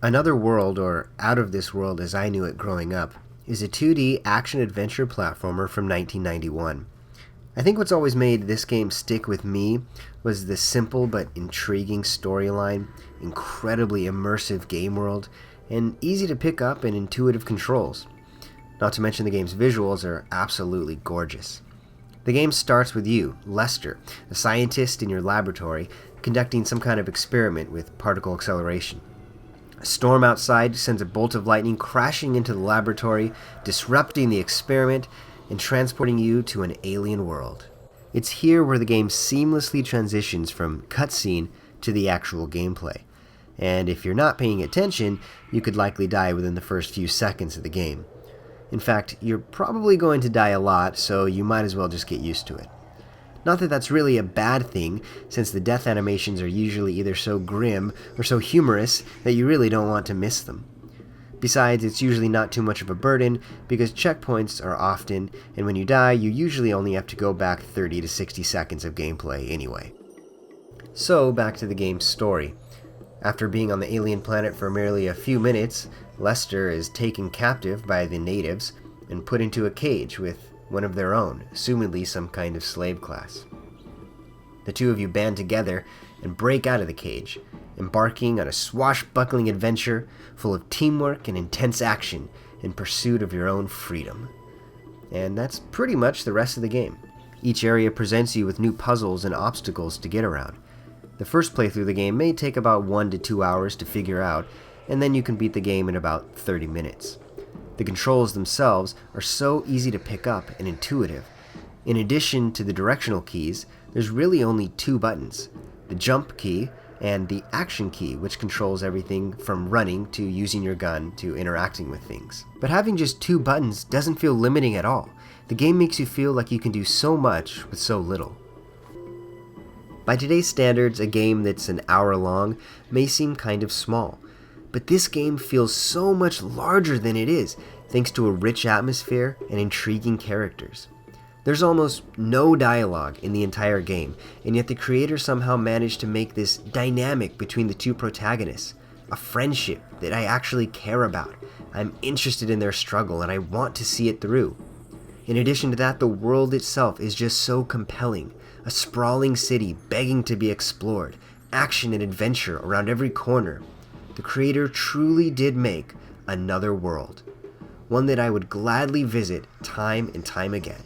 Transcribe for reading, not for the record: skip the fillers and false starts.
Another World, or Out of This World as I knew it growing up, is a 2D action-adventure platformer from 1991. I think what's always made this game stick with me was the simple but intriguing storyline, incredibly immersive game world, and easy to pick up and intuitive controls. Not to mention the game's visuals are absolutely gorgeous. The game starts with you, Lester, a scientist in your laboratory, conducting some kind of experiment with particle acceleration. A storm outside sends a bolt of lightning crashing into the laboratory, disrupting the experiment and transporting you to an alien world. It's here where the game seamlessly transitions from cutscene to the actual gameplay. And if you're not paying attention, you could likely die within the first few seconds of the game. In fact, you're probably going to die a lot, so you might as well just get used to it. Not that that's really a bad thing, since the death animations are usually either so grim or so humorous that you really don't want to miss them. Besides, it's usually not too much of a burden because checkpoints are often, and when you die, you usually only have to go back 30 to 60 seconds of gameplay anyway. So, back to the game's story. After being on the alien planet for merely a few minutes, Lester is taken captive by the natives and put into a cage with one of their own, assumedly some kind of slave class. The two of you band together and break out of the cage, embarking on a swashbuckling adventure full of teamwork and intense action in pursuit of your own freedom. And that's pretty much the rest of the game. Each area presents you with new puzzles and obstacles to get around. The first playthrough of the game may take about 1 to 2 hours to figure out, and then you can beat the game in about 30 minutes. The controls themselves are so easy to pick up and intuitive. In addition to the directional keys, there's really only 2 buttons, the jump key and the action key, which controls everything from running to using your gun to interacting with things. But having just 2 buttons doesn't feel limiting at all. The game makes you feel like you can do so much with so little. By today's standards, a game that's an hour long may seem kind of small. But this game feels so much larger than it is, thanks to a rich atmosphere and intriguing characters. There's almost no dialogue in the entire game, and yet the creator somehow managed to make this dynamic between the 2 protagonists, a friendship that I actually care about. I'm interested in their struggle, and I want to see it through. In addition to that, the world itself is just so compelling, a sprawling city begging to be explored, action and adventure around every corner. The creator truly did make another world, one that I would gladly visit time and time again.